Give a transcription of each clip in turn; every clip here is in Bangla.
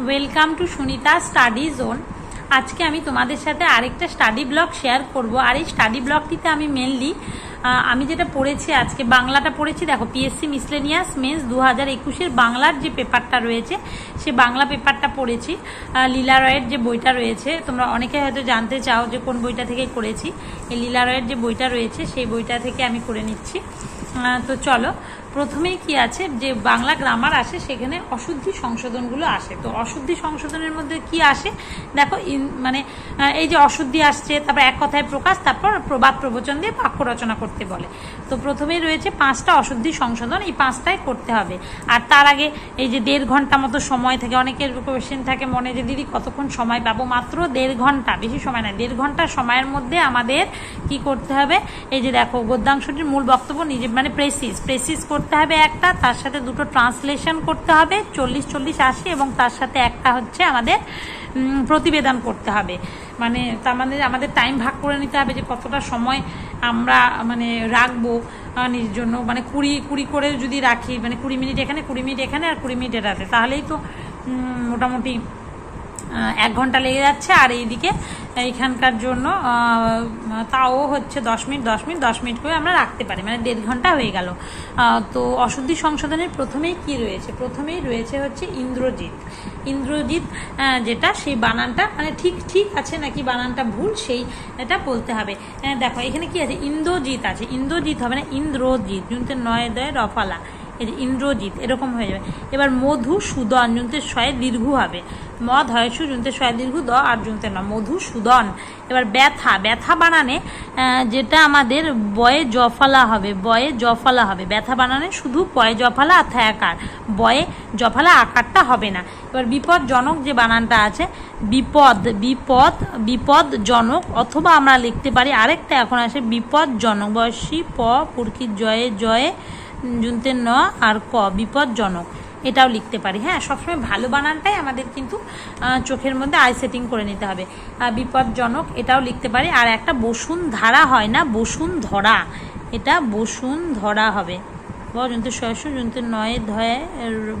Welcome to Sunita study zone. আজকে আমি তোমাদের সাথে আরেকটা স্টাডি ব্লগ শেয়ার করব। আর এই স্টাডি ব্লগটিতে আমি মেনলি আমি যেটা পড়েছি আজকে বাংলাটা পড়েছি। দেখো, পিএসসি মিসলেনিয়াস মেন্স 2021-এর বাংলার যে পেপারটা রয়েছে সে বাংলা পেপারটা পড়েছি। লীলা রয়ের যে বইটা রয়েছে, তোমরা অনেকে হয়তো জানতে চাও যে কোন বইটা থেকে করেছি। এই লীলা রয়ের যে বইটা রয়েছে সেই বইটা থেকে আমি করে নিচ্ছি। তো চলো, প্রথমেই কি আছে যে বাংলা গ্রামার আসে, সেখানে অশুদ্ধি সংশোধনগুলো আসে। তো অশুদ্ধি সংশোধনের মধ্যে কি আসে দেখো, মানে এই যে অশুদ্ধি আসছে, তারপর এক কথায় প্রকাশ, তারপর প্রবাদ প্রবচন দিয়ে বাক্য রচনা করতে বলে। তো প্রথমেই রয়েছে 5টা অশুদ্ধি সংশোধন, এই 5টাই করতে হবে। আর তার আগে এই যে 1.5 ঘন্টা মতো সময় থাকে, অনেকের কোয়েশ্চেন থাকে মনে যে দিদি কতক্ষণ সময় পাবো। মাত্র 1.5 ঘন্টা, বেশি সময় না। 1.5 ঘন্টা সময়ের মধ্যে আমাদের কি করতে হবে, এই যে দেখো গদ্যাংশটির মূল বক্তব্য নিজে মানে প্রেসিস করতে হবে একটা, তার সাথে 2টো ট্রান্সলেশন করতে হবে 40-40-80, এবং তার সাথে একটা হচ্ছে আমাদের প্রতিবেদন করতে হবে। মানে তার মানে আমাদের টাইম ভাগ করে নিতে হবে যে কতটা সময় আমরা মানে রাখবো নিজের জন্য। মানে 20 করে যদি রাখি, মানে 20 মিনিট এখানে, 20 মিনিট এখানে আর 20 মিনিট এটাতে, তাহলেই তো মোটামুটি 1 ঘন্টা লেগে যাচ্ছে। আর এইদিকে এইখানকার জন্য তাও হচ্ছে 10 মিনিট করে আমরা রাখতে পারি, মানে 1.5 ঘন্টা হয়ে গেল। তো অশুদ্ধি সংশোধনের প্রথমেই কি রয়েছে, প্রথমেই রয়েছে হচ্ছে ইন্দ্রজিৎ যেটা, সেই বানানটা মানে ঠিক আছে নাকি বানানটা ভুল সেই এটা বলতে হবে। দেখো এখানে কি আছে, ইন্দ্রজিৎ আছে, ইন্দ্রজিৎ হবে না ইন্দ্রজিৎ, জুনতে 9 রফালা, এই যে ইন্দ্রজিৎ এরকম হয়ে যাবে। এবার মধুসূদন, জুনতে 6 দীর্ঘ হবে, মদ হয়সু জুনতে 6 দীর্ঘ, দ আর জুনতে ন, মধুসূদন। এবার ব্যথা বানানে যেটা আমাদের বয়ে জফালা হবে, ব্যথা বানানে শুধু পয়ে জফালা আর থাকার, বয়ে জফালা আকারটা হবে না। এবার বিপদজনক যে বানানটা আছে, বিপদজনক, অথবা আমরা লিখতে পারি আরেকটা এখন আসে বিপদজনক, বয়সী প পুরকির জয়ে জুনতে ন আর ক, বিপদজনক, এটাও লিখতে পারি। হ্যাঁ, সবসময় ভালো বানানটাই আমাদের কিন্তু চোখের মধ্যে আই সেটিং করে নিতে হবে। বিপদজনক এটাও লিখতে পারি। আর একটা বসুন্ধরা হয় না, বসুন্ধরা, এটা বসুন্ধরা হবে, জুনতে শয়সু জুনতে 9 ধয়ে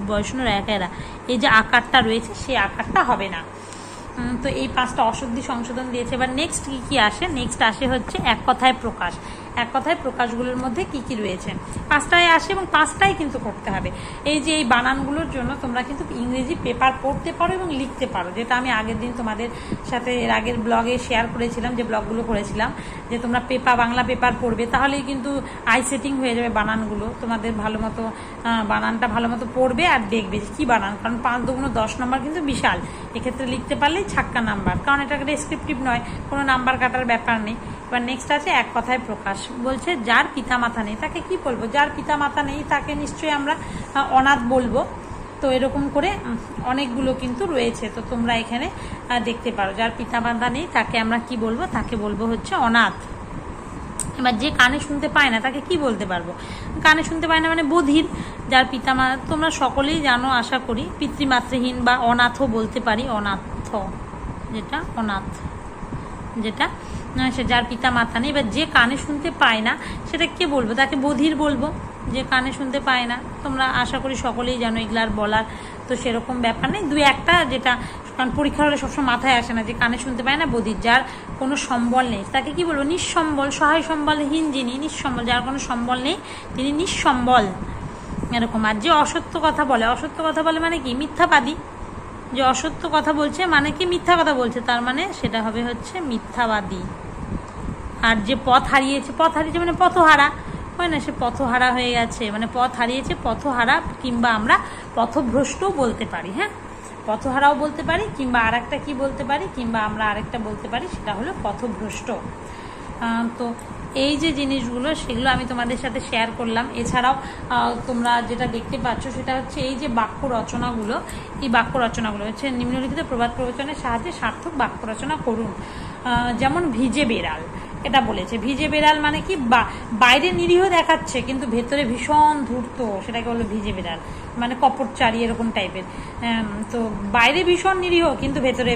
বয়সুনের একেরা, এই যে আকারটা রয়েছে সেই আকারটা হবে না। তো এই 5টা অশুদ্ধি সংশোধন দিয়েছে। এবার নেক্সট কি আসে, নেক্সট আসে হচ্ছে এক কথায় প্রকাশগুলোর মধ্যে কি রয়েছে, 5টায় আসে এবং 5টাই কিন্তু করতে হবে। এই যে এই বানানগুলোর জন্য তোমরা কিন্তু ইংরেজি পেপার পড়তে পারো এবং লিখতে পারো, যেটা আমি আগের দিন তোমাদের সাথে এর আগের ব্লগে শেয়ার করেছিলাম, যে ব্লগগুলো করেছিলাম যে তোমরা বাংলা পেপার পড়বে, তাহলেই কিন্তু আই সেটিং হয়ে যাবে বানানগুলো। তোমাদের ভালো মতো বানানটা ভালো মতো পড়বে আর দেখবে যে কী বানান, কারণ 5 দুগুণ 10 নম্বর কিন্তু বিশাল। এক্ষেত্রে লিখতে পারলেই ছাক্কা নাম্বার, কারণ এটা ডেসক্রিপটিভ নয়, কোনো নাম্বার কাটার ব্যাপার নেই। এবার নেক্সট আছে এক কথায় প্রকাশ। বলছে যার পিতামাতা নেই তাকে কি বলবো, যার পিতামাতা নেই তাকে নিশ্চয়ই আমরা অনাথ বলবো। তো এরকম করে অনেকগুলো কিন্তু রয়েছে, তো তোমরা এখানে দেখতে পারো যার পিতামাতা নেই তাকে আমরা কি বলবো, তাকে বলবো হচ্ছে অনাথ। এবার যে কানে শুনতে পায় না তাকে কি বলতে পারবো, কানে শুনতে পায় না মানে বধির। যার পিতামাতা তোমরা সকলেই জানো আশা করি, পিতৃমাতৃহীন বা অনাথও বলতে পারি, অনাথ যেটা অনাথ, যেটা সে যার পিতা মাতা নেই। এবার যে কানে শুনতে পায় না সেটা কে বলবো, তাকে বধির বলবো, যে কানে শুনতে পায় না। তোমরা আশা করি সকলেই জানো, এগুলার বলার তো সেরকম ব্যাপার নেই। 2-1টা যেটা, কারণ পরীক্ষার হলে সবসময় মাথায় আসে না, যে কানে শুনতে পায় না বধির। যার কোনো সম্বল নেই তাকে কি বলবো, নিঃসম্বল, সহায় সম্বলহীন যিনি, নিঃসম্বল, যার কোনো সম্বল নেই তিনি নিঃসম্বল, এরকম। আর যে অসত্য কথা বলে মানে কি, মিথ্যাবাদী। যে অসত্য কথা বলছে মানে কি, মিথ্যা কথা বলছে, তার মানে সেটা হবে হচ্ছে মিথ্যাবাদী। আর যে পথ হারিয়েছে মানে পথহারা, হয় না, সে পথহারা হয়ে গেছে, মানে পথ হারিয়েছে, পথহারা, কিংবা আমরা পথভ্রষ্টও বলতে পারি। হ্যাঁ, পথহারাও বলতে পারি, কিংবা আরেকটা কি বলতে পারি, কিংবা আমরা আরেকটা বলতে পারি, সেটা হলো পথভ্রষ্ট। তো এই যে জিনিসগুলো সেগুলো আমি তোমাদের সাথে শেয়ার করলাম। এছাড়াও তোমরা যেটা দেখতে পাচ্ছ সেটা হচ্ছে এই যে বাক্য রচনাগুলো, এই বাক্য রচনাগুলো হচ্ছে নিম্নলিখিত প্রবাদ প্রবচনের সাহায্যে সার্থক বাক্য রচনা করুন। যেমন ভিজে বেড়াল, এটা বলেছে। ভিজে বেড়াল মানে কি, বাইরে নিরীহ দেখাচ্ছে কিন্তু ভেতরে ভীষণ ধূর্ত, সেটাকে বলে ভিজে বেড়াল, মানে কপটচারী এরকম টাইপের। তো বাইরে ভীষণ নিরীহ কিন্তু ভেতরে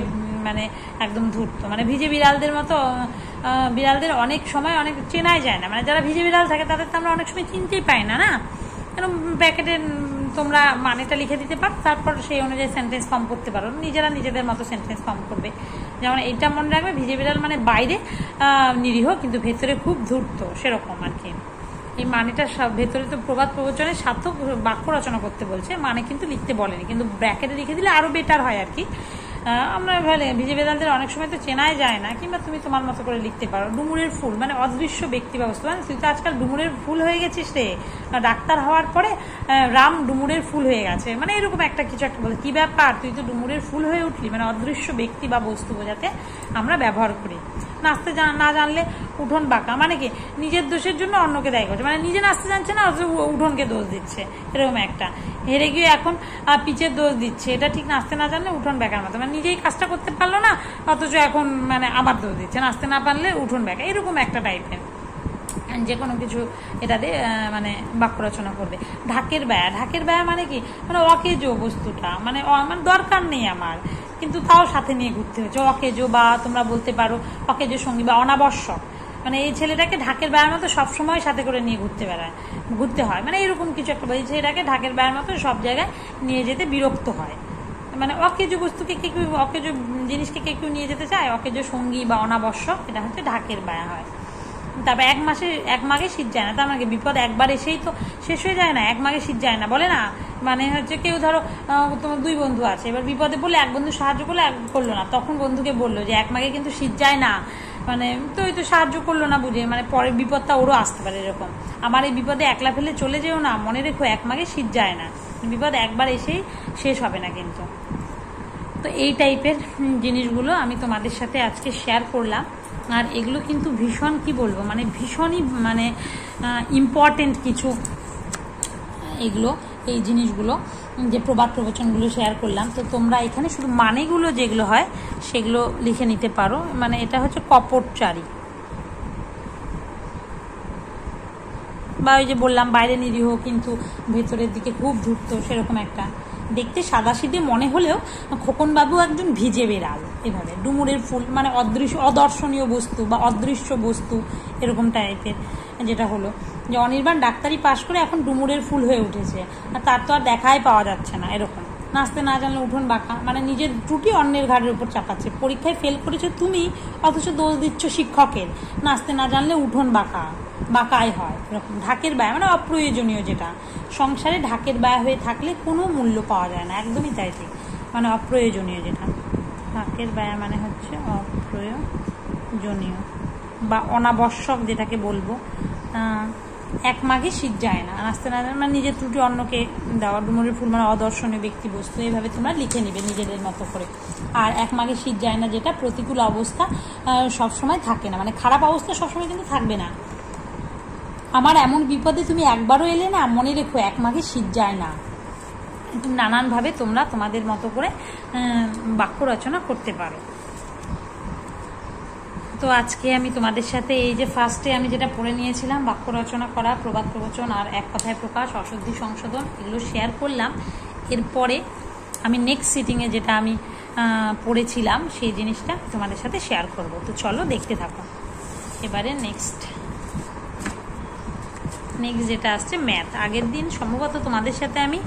মানে একদম ধূর্ত, মানে ভিজে বিড়ালদের মতো। বিড়ালদের অনেক সময় অনেক চেনাই যায় না, মানে যারা ভিজে বিড়াল থাকে তাদের তো আমরা অনেক সময় চিনতেই পাই না, না, কেন প্যাকেটের তোমরা মানেটা লিখে দিতে পারো, তারপর সেই অনুযায়ী সেন্টেন্স ফর্ম করতে পারো, নিজেরা নিজেদের মতো সেন্টেন্স ফর্ম করবে। যেমন এইটা মনে রাখবে, ভিজে বিড়াল মানে বাইরে নিরীহ কিন্তু ভেতরে খুব ধূর্ত, সেরকম আর কি। এই মানেটা ভেতরে তো প্রবাদ প্রবচনে সার্থক বাক্য রচনা করতে বলছে, মানে কিন্তু লিখতে বলেনি, কিন্তু ব্র্যাকেটে লিখে দিলে আরও বেটার হয় আর কি। আমরা ভালো ভিজে বেদান্তের অনেক সময় তো চেনাই যায় না, কিংবা তুমি তোমার মতো করে লিখতে পারো। ডুমুরের ফুল মানে অদৃশ্য ব্যক্তি বা বস্তু, মানে তুই তো আজকাল ডুমুরের ফুল হয়ে গেছিস রে, ডাক্তার হওয়ার পরে রাম ডুমুরের ফুল হয়ে গেছে, মানে এরকম একটা কিছু একটা বলে, কি ব্যাপার তুই তো ডুমুরের ফুল হয়ে উঠলি, মানে অদৃশ্য ব্যক্তি বা বস্তু বোঝাতে আমরা ব্যবহার করি। নাচতে না জানলে উঠোন বাঁকা, মানে কি নিজের দোষের জন্য অন্যকে দায়ী করছে, মানে নিজে নাচতে জানছে না অথচ উঠোনকে দোষ দিচ্ছে, এরকম একটা। হেরে গিয়ে এখন পিচের দোষ দিচ্ছে, এটা ঠিক নাচতে না জানলে উঠোন বেকার মতো, মানে নিজেই কাজটা করতে পারলো না অথচ এখন মানে আমার দোষ দিচ্ছে, নাচতে না পারলে উঠোন বেকার, এরকম একটা টাইপের যে কোনো কিছু এটা দিয়ে মানে বাক্য রচনা করবে। ঢাকের ব্যয়া মানে কি, মানে অকেজো বস্তুটা, মানে দরকার নেই আমার, কিন্তু তাও সাথে নিয়ে ঘুরতে হচ্ছে, অকেজো, বা তোমরা বলতে পারো অকেজো সঙ্গী বা অনাবশ্যক, মানে এই ছেলেটাকে ঢাকের বেড়ার মতো সবসময় সাথে করে নিয়ে ঘুরতে হয়, মানে এরকম কিছু একটা, এই ছেলেটাকে ঢাকের বেড়ার মতো সব জায়গায় নিয়ে যেতে বিরক্ত হয়, মানে অকেজো বস্তুকে কেউ অকেজো জিনিসকে কেউ নিয়ে যেতে চায়, অকেজো সঙ্গী বা অনাবশ্যক, এটা হচ্ছে ঢাকের বেড়া হয়। তারপর এক মাঘে শীত যায় না, তার মানে বিপদ একবার এসেই তো শেষ হয়ে যায় না, এক মাঘে শীত যায় না বলে না, মানে হচ্ছে কেউ ধরো তোমার দুই বন্ধু আছে, এবার বিপদে বললে এক বন্ধু সাহায্য করলো, এক করলো না, তখন বন্ধুকে বললো যে এক মাঘে কিন্তু শীত যায় না, মানে তো ওই তো সাহায্য করলো না বুঝে, মানে পরের বিপদটা ওরও আসতে পারে এরকম। আমার এই বিপদে একলা ফেলে চলে যেও না, মনে রেখো এক মাঘে শীত যায় না, বিপদ একবার এসেই শেষ হবে না কিন্তু। তো এই টাইপের জিনিসগুলো আমি তোমাদের সাথে আজকে শেয়ার করলাম, আর এগুলো কিন্তু ভীষণ কি বলবো, মানে ভীষণই মানে ইম্পর্টেন্ট কিছু এগুলো, এই জিনিসগুলো যে প্রবাদ প্রবচনগুলো শেয়ার করলাম। তো তোমরা এখানে শুধু মানেগুলো যেগুলো হয় সেগুলো লিখে নিতে পারো, মানে এটা হচ্ছে কপটচারী, বা ওই যে বললাম বাইরে নিরীহ কিন্তু ভেতরের দিকে খুব ধূর্ত, সেরকম একটা। দেখতে সাদাসিধে মনে হলেও খোকনবাবু একজন ভিজে বেড়াল, এভাবে। ডুমুরের ফুল মানে অদর্শনীয় বস্তু বা অদৃশ্য বস্তু, এরকম টাইপের যেটা হলো যে অনির্বাণ ডাক্তারি পাশ করে এখন ডুমুরের ফুল হয়ে উঠেছে, আর তার তো আর দেখাই পাওয়া যাচ্ছে না, এরকম। নাচতে না জানলে উঠোন বাঁকা, মানে নিজের ত্রুটি অন্যের ঘাড়ের উপর চাপাচ্ছে, পরীক্ষায় ফেল করেছো তুমি অথচ দোষ দিচ্ছ শিক্ষকের, নাচতে না জানলে উঠোন বাঁকাই হয়, এরকম। ঢাকের ব্যয় মানে অপ্রয়োজনীয়, যেটা সংসারে ঢাকের ব্যয় হয়ে থাকলে কোনো মূল্য পাওয়া যায় না, একদমই তাই, ঠিক, মানে অপ্রয়োজনীয়, যেটা ঢাকের ব্যয় মানে হচ্ছে অপ্রয়োজনীয় বা অনাবশ্যক, যেটাকে বলবো। এক মাঘে শীত যায় না, নাচতে না মানে নিজের ত্রুটি অন্যকে দেওয়া। ডুমুরের ফুল মানে অদর্শনীয় ব্যক্তি বস্তু, এইভাবে তোমরা লিখে নিবে নিজেদের মতো করে। আর এক মাঘে শীত যায় না, যেটা প্রতিকূল অবস্থা সবসময় থাকে না, মানে খারাপ অবস্থা সবসময় কিন্তু থাকবে না। আমার এমন বিপদে তুমি একবারও এলে না, মনে রেখো এক মাঘে শীত যায় না। নানানভাবে তোমরা তোমাদের মতো করে বাক্য রচনা করতে পারো। তো আজকে আমি তোমাদের সাথে এই যে ফার্স্টে আমি যেটা পড়ে নিয়েছিলাম, বাক্য রচনা করা, প্রবাদ প্রবচন আর এক কথায় প্রকাশ, অশুদ্ধি সংশোধন, এগুলো শেয়ার করলাম। এরপরে আমি নেক্সট সিটিংয়ে যেটা আমি পড়েছিলাম সেই জিনিসটা তোমাদের সাথে শেয়ার করব। তো চলো দেখতে থাকো। এবারে নেক্সট যেটা আসছে ম্যাথ। আগের দিন সম্ভবত তোমাদের সাথে আমি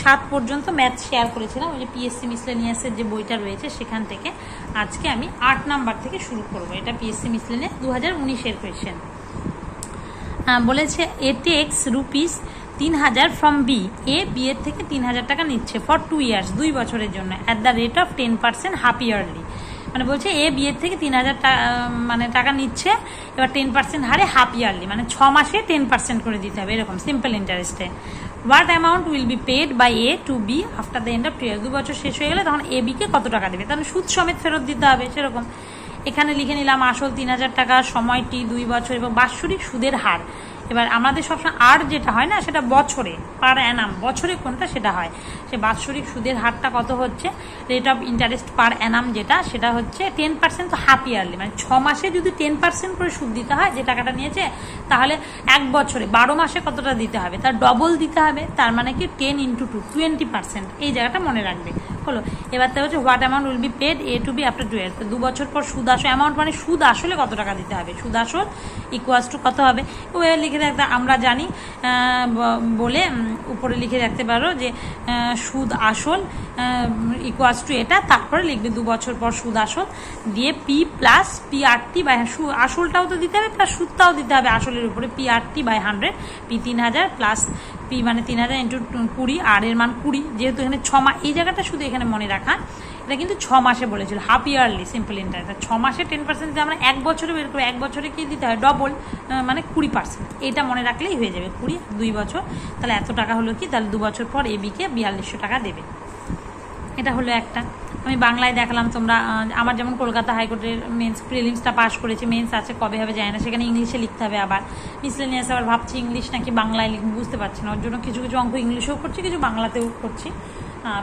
7 পর্যন্ত ম্যাথ শেয়ার করেছিলাম, ওই যে পিএসসি মিসলেনিয়াসের যে বইটা রয়েছে সেখান থেকে। আজকে আমি 8 নাম্বার থেকে শুরু করব। এটা পিএসসি মিসলেনিয়াস 2019-এর কোয়েশ্চেন। বলেছে A takes ₹3000 from B, B এর থেকে 3000 টাকা নিচ্ছে ফর 2 ইয়ার্স, 2 বছরের জন্য, at the rate of 10% half yearly. মানে বলছে এ বিয়ের থেকে 3000 মানে টাকা নিচ্ছে, এবার 10% হারে হাফ ইয়ারলি, মানে 6 মাসে 10% করে দিতে হবে, এরকম সিম্পল ইন্টারেস্টে। What amount will be paid by A to B after the end of 2 years, 2 বছর শেষ হয়ে গেলে তখন এ বিকে কত টাকা দেবে, তাহলে সুদ সমেত ফেরত দিতে হবে, সেরকম। এখানে লিখে নিলাম আসল 3000 টাকা, সময়টি 2 বছর এবং বাৎসরিক সুদের হার। এবার আমাদের সবসময় আর যেটা হয় না সেটা বছরে, পার অ্যানাম, বছরে কোনটা সেটা হয়। সে বাৎসরিক সুদের হারটা কত হচ্ছে, রেট অফ ইন্টারেস্ট পার অ্যানাম যেটা, সেটা হচ্ছে 10%, তো হাফ ইয়ারলি, মানে 6 মাসে যদি 10% করে সুদ দিতে হয় যে টাকাটা নিয়েছে, তাহলে 1 বছরে 12 মাসে কতটা দিতে হবে, তার ডবল দিতে হবে, তার মানে কি 10 × 2 20%, এই জায়গাটা মনে রাখবে। হলো, এবার তো হচ্ছে what amount will be paid A to B after 2 years, 2 বছর পর সুদ আসল অ্যামাউন্ট, মানে সুদ আসলে কত টাকা দিতে হবে, সুদ আসল ইকুয়ালস টু কত হবে, ওভাবে লিখে রাখতে, আমরা জানি বলে উপরে লিখে রাখতে পারো যে সুদ আসল ইকুয়ালস টু এটা, তারপরে লিখবে 2 বছর পর সুদ আসল দিয়ে পি প্লাস PRT বাই, আসলটাও তো দিতে হবে প্লাস সুদটাও দিতে হবে আসলের উপরে, PRT by 100, P 3000 plus P মানে 3000 ইন্টু 20, আর এর মান 20, যেহেতু এখানে 6 মাস, এই জায়গাটা শুধু এখানে মনে রাখা, এটা কিন্তু 6 মাসে বলেছিল, হাফ ইয়ারলি সিম্পল ইন্টারেস্ট। 6 মাসে 10% যদি আমরা 1 বছরে বের করি, 1 বছরে কি দিতে হয় ডবল, মানে 20%, এটা মনে রাখলেই হয়ে যাবে 20 2 বছর, তাহলে এত টাকা হলো কি, তাহলে 2 বছর পর এবিকে 4200 টাকা দেবে। এটা হলো একটা। আমি বাংলায় দেখালাম, তোমরা আমার যেমন কলকাতা হাইকোর্টের মেন্স প্রিলিমসটা পাস করেছে, মেন্স আছে কবে হবে যায় না, সেখানে ইংলিশে লিখতে হবে, আবার মিসলেনিয়াস আবার ভাবছি ইংলিশ নাকি বাংলায় লিখব, বুঝতে পারছি না, ওর জন্য কিছু কিছু অঙ্ক ইংলিশেও করছি, কিছু বাংলাতেও করছি,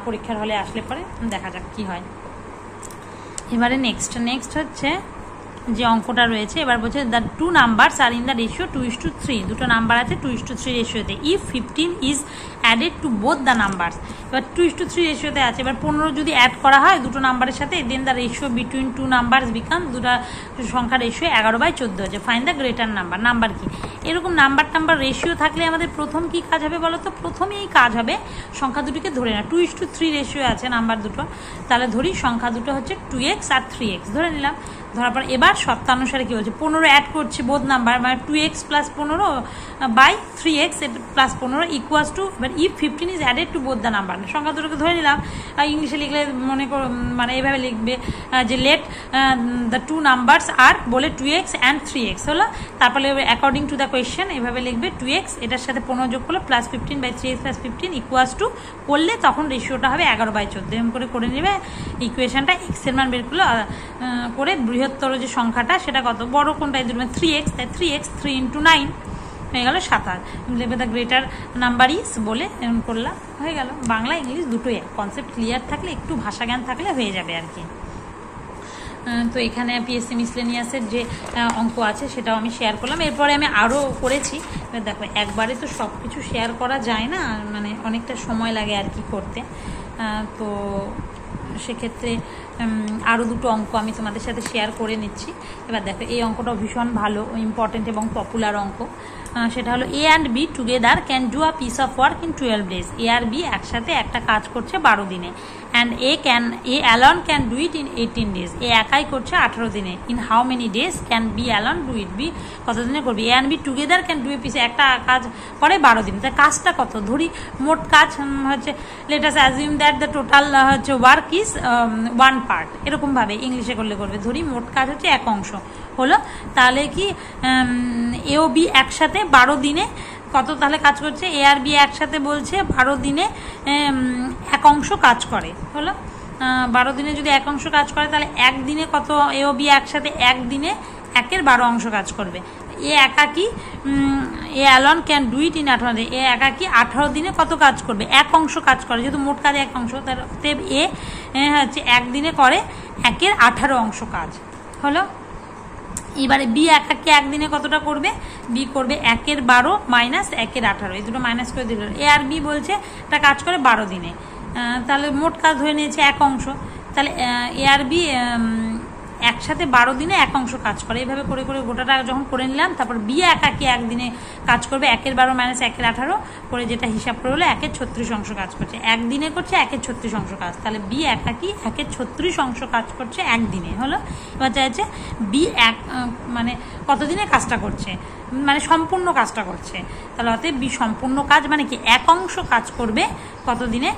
পরীক্ষার হলে আসলে পরে দেখা যাক কি হয়। এবারে নেক্সট হচ্ছে যে অঙ্কটা রয়েছে, এবার বলছে the 2 numbers are in the ratio 2:3, দুটো নাম্বার আছে 2:3 রেশিওতে, if 15 is added to both the numbers, এবার 2:3 রেশিওতে আছে, এবার 15 যদি অ্যাড করা হয় দুটো নাম্বারের সাথে, then the ratio between 2 numbers become, দুটা সংখ্যার রেশিও 11/14 হচ্ছে, find the greater number. Number কি, এরকম নাম্বার রেশিও থাকলে আমাদের প্রথম কি কাজ হবে বলো তো, প্রথমেই কাজ হবে সংখ্যা দুটিকে ধরে না, 2:3 রেশিও আছে নাম্বার দুটো, তাহলে ধরি সংখ্যা দুটো হচ্ছে 2x আর 3x ধরে নিলাম, ধরার পর এবার সপ্তাহানুসারে কি হচ্ছে, 15 অ্যাড করছি বোধ নাম্বার, মানে 2x plus 15 by 3x plus 15 equals to, এবার if 15 is added to both the number, সংখ্যা দুটোকে ধরে নিলাম, ইংলিশে লিখলে মনে করো মানে এইভাবে লিখবে যে লেট দ্য 2 নাম্বারস আর বলে 2x অ্যান্ড 3x হলো, তারপরে অ্যাকর্ডিং টু দ্য কোয়েশ্চেন এভাবে লিখবে 2x এটার সাথে 15 যোগ করলে plus 15 by 3x plus 15 equals to, করলে তখন রেশিওটা হবে 11/14, এরকম করে নেবে ইকুয়েশনটা, এক্স এর মান বের করলে করে বৃহত্তর যে সংখ্যাটা সেটা কত, বড় কোনটা, 3x, তাই 3x 3 × 9 হয়ে গেল 27, লিখবে দ্য গ্রেটার নাম্বার ইজ বলে এরকম করলাম, হয়ে গেল। বাংলা ইংলিশ দুটোই কনসেপ্ট ক্লিয়ার থাকলে, একটু ভাষা জ্ঞান থাকলে হয়ে যাবে আর কি। তো এখানে পিএসসি মিসলেনিয়াসের যে অঙ্ক আছে সেটাও আমি শেয়ার করলাম, এরপরে আমি আরও করেছি, দেখো একবারে তো সব কিছু শেয়ার করা যায় না, মানে অনেকটা সময় লাগে আর কি করতে, তো সেক্ষেত্রে আরও দুটো অঙ্ক আমি তোমাদের সাথে শেয়ার করে নিচ্ছি। এবার দেখো এই অঙ্কটাও ভীষণ ভালো, ইম্পর্টেন্ট এবং পপুলার অঙ্ক, সেটা হলো A and B together can do a piece of work in 12 days, A আর বি একসাথে একটা কাজ করছে 12 দিনে, and A alone can do it in 18 days, A একাই করছে 18 দিনে, in how many days can B alone do it, B কত দিনে করবি, A and B together can do a piece, একটা কাজ করে 12 দিন, তাই কাজটা কত, ধরি মোট কাজ হচ্ছে let us assume that the total হচ্ছে ওয়ার্ক ইজ 1 part, এরকমভাবে ইংলিশে করলে করবে, ধরি মোট কাজ হচ্ছে 1 অংশ হলো, তাহলে কি এ ও বি একসাথে 12 দিনে কত তাহলে কাজ করছে, এ আর বি একসাথে বলছে 12 দিনে 1 অংশ কাজ করে হলো, 12 দিনে যদি 1 অংশ কাজ করে তাহলে 1 দিনে কত, এ ও বি একসাথে 1 দিনে 1 12 অংশ কাজ করবে, এ একাকি A alone can do it in 18 days, A একাকি 18 দিনে কত কাজ করবে, 1 অংশ কাজ করে, যেহেতু মোট কাজ 1 অংশ, তার এ হচ্ছে 1 দিনে করে 1 18 অংশ কাজ হলো। এবারে বি একাকি 1 দিনে কতটা করবে, বি করবে 1 12 মাইনাস 1 18, এই দুটো মাইনাস করে দিল, এ আর বি বলছে এটা কাজ করে 12 দিনে, তাহলে মোট কাজ ধরে নিয়েছে 1 অংশ, তাহলে এ আর বি একসাথে 12 দিনে 1 অংশ কাজ করে, এইভাবে করে করে গোটাটা যখন করে নিলাম, তারপর বি একাকি 1 দিনে কাজ করবে 1 12 মাইনাস 1 18 করে, যেটা হিসাব করে হলো 1 36 অংশ কাজ করছে, 1 দিনে করছে 1 36 অংশ কাজ, তাহলে বি একাকি 1 36 অংশ কাজ করছে 1 দিনে হলো। এবার চাইছে বি মানে কত দিনে কাজটা করছে, মানে সম্পূর্ণ কাজটা করছে, তাহলে অতএব বি সম্পূর্ণ কাজ মানে কি 1 অংশ কাজ করবে কত দিনে,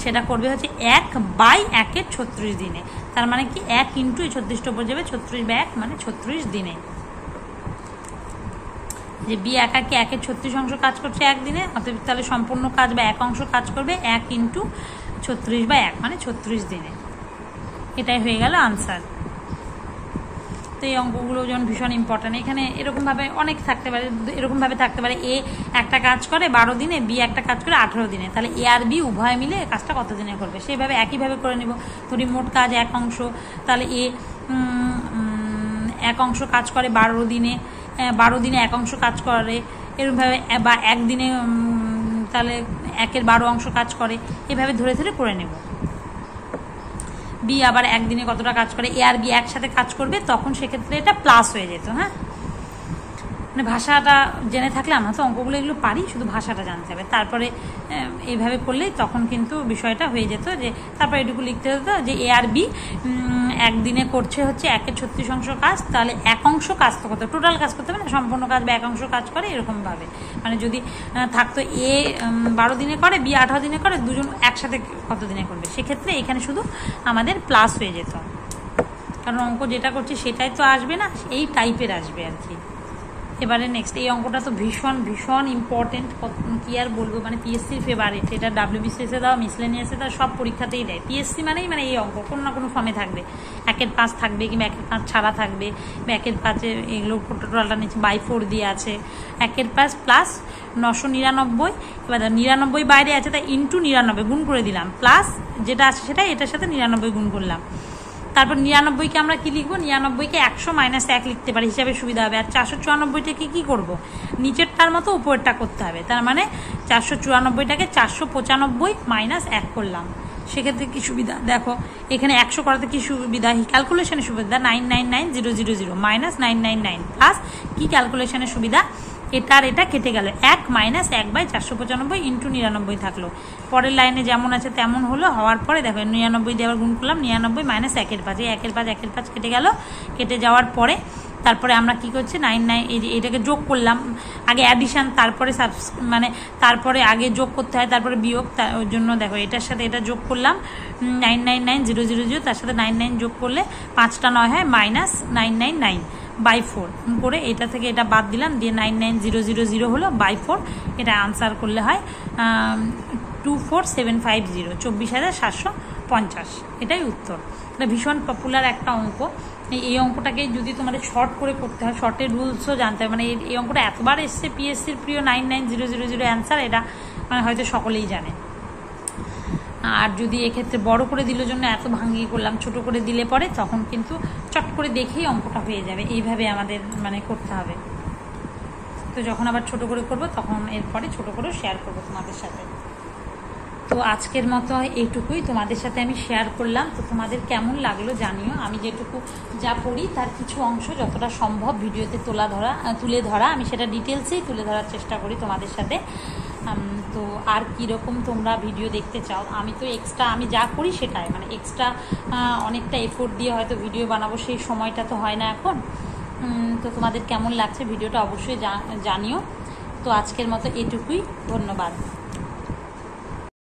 সেটা করবে হচ্ছে 1/1 36 দিনে, তার মানে কি 1 ইন্টু 36টা উপর যাবে 36/1 মানে 36 দিনে, যে বি একাকি 1 36 অংশ কাজ করছে 1 দিনে, অতএব তাহলে সম্পূর্ণ কাজ বা 1 অংশ কাজ করবে 1 ইন্টু 36/1 মানে 36 দিনে, এটাই হয়ে গেল আনসার। তো এই অঙ্কগুলো যেমন ভীষণ ইম্পর্টেন্ট, এখানে এরকমভাবে অনেক থাকতে পারে, এরকমভাবে থাকতে পারে এ একটা কাজ করে 12 দিনে, বি একটা কাজ করে 18 দিনে, তাহলে এ আর বি উভয় মিলে কাজটা কত দিনে করবে, সেইভাবে একইভাবে করে নিব, ধরি মোট কাজ 1 অংশ, তাহলে এ 1 অংশ কাজ করে 12 দিনে, 12 দিনে 1 অংশ কাজ করে এরকমভাবে, বা 1 দিনে তাহলে 1 12 অংশ কাজ করে, এভাবে ধরে ধরে করে নেব। বি আবার 1 দিনে কতটা কাজ করে, এ আর বি একসাথে কাজ করবে, তখন সেক্ষেত্রে এটা প্লাস হয়ে যেত, হ্যাঁ মানে ভাষাটা জেনে থাকলে আমরা তো অঙ্কগুলো এগুলো পারি, শুধু ভাষাটা জানতে হবে। তারপরে এইভাবে করলেই তখন কিন্তু বিষয়টা হয়ে যেত। যে তারপরে এটুকু লিখতে হতো যে এ আর বি একদিনে করছে হচ্ছে 1/36 কাজ, তাহলে 1 অংশ কাজ তো কত, টোটাল কাজ করতে হবে না, সম্পূর্ণ কাজ বা 1 অংশ কাজ করে এরকমভাবে। মানে যদি থাকতো এ 12 দিনে করে, বি 18 দিনে করে, দুজন একসাথে কত দিনে করবে, সেক্ষেত্রে এখানে শুধু আমাদের প্লাস হয়ে যেত, কারণ অঙ্ক যেটা করছি সেটাই তো আসবে না, এই টাইপের আসবে আর কি। এবারে নেক্সট এই অঙ্কটা তো ভীষণ ভীষণ ইম্পর্টেন্ট, কি আর বলবো, মানে পিএসসির ফেভারিট। এটা WBCS দাও, মিসলেনিয়াসে দাও, সব পরীক্ষাতেই দেয়। পিএসসি মানেই মানে এই অঙ্ক কোনো না কোনো ফর্মে থাকবে, 1-এর 5 থাকবে, কিংবা 1-এর 5 ছাড়া থাকবে, বা 1-এর 5 এগুলো টোটালটা নিচে বাই 4 দিয়ে আছে, 1-এর 5 প্লাস 999। এবার 99 বাইরে আছে, তাই ইন্টু 99 গুণ করে দিলাম, প্লাস যেটা আছে সেটা এটার সাথে 99 গুণ করলাম। তারপর 99কে আমরা কি লিখবো, 99কে 100 - 1 লিখতে পারি, হিসাবে সুবিধা হবে। আর 454টাকে কি করব, নিচেরটার মতো উপরেরটা করতে হবে। তার মানে 454টাকে 495 - 1 করলাম। সেক্ষেত্রে কি সুবিধা দেখো, এখানে 100 করাতে কি সুবিধা, ক্যালকুলেশনের সুবিধা 999000 -999 প্লাস কি ক্যালকুলেশনের সুবিধা, এটা আর এটা কেটে গেল, 1 - 1/495 ইন্টু 99 থাকলো। পরের লাইনে যেমন আছে তেমন হলো, হওয়ার পরে দেখো 99 দিয়ে আবার গুণ করলাম, 99 - 1-এর 5, 1-এর 5 কেটে গেল। কেটে যাওয়ার পরে তারপরে আমরা কি করছি, 99 এটাকে যোগ করলাম, আগে অ্যাডিশান তারপরে মানে তারপরে আগে যোগ করতে হয়, তারপরে বিয়োগ, ওর জন্য দেখো এটার সাথে এটা যোগ করলাম, 999000, তার সাথে 99 যোগ করলে 5টা 9 হয়, -999/4 করে এটা থেকে এটা বাদ দিলাম, দিয়ে 99000 হলো, /4 এটা আনসার করলে হয় 24750, 24750, এটাই উত্তর। এটা ভীষণ পপুলার একটা অঙ্ক। এই অঙ্কটাকে যদি তোমাদের শর্ট করে করতে হয়, শর্টের রুলসও জানতে হবে, মানে এই অঙ্কটা এতবার এসছে পিএসসির প্রিয় 99000 অ্যান্সার, এটা মানে হয়তো সকলেই জানে। আর যদি এক্ষেত্রে বড় করে দিলে জন্য এত ভাঙিয়ে করলাম, ছোট করে দিলে পরে তখন কিন্তু চট করে দেখেই অঙ্কটা হয়ে যাবে। এইভাবে আমাদের মানে করতে হবে। তো যখন আবার ছোট করে করব তখন এরপরে ছোট করে শেয়ার করব তোমাদের সাথে। তো আজকের মতো এইটুকুই তোমাদের সাথে আমি শেয়ার করলাম। তো তোমাদের কেমন লাগলো জানিও। আমি যেটুকু যা পড়ি তার কিছু অংশ যতটা সম্ভব ভিডিওতে তুলে ধরা আমি সেটা ডিটেলসেই তুলে ধরার চেষ্টা করি তোমাদের সাথে। তো আর কীরকম তোমরা ভিডিও দেখতে চাও, আমি তো এক্সট্রা আমি যা করি সেটাই, মানে এক্সট্রা অনেকটা এফোর্ট দিয়ে হয়তো ভিডিও বানাবো, সেই সময়টা তো হয় না এখন। তো তোমাদের কেমন লাগছে ভিডিওটা অবশ্যই জানিও। তো আজকের মতো এটুকুই, ধন্যবাদ।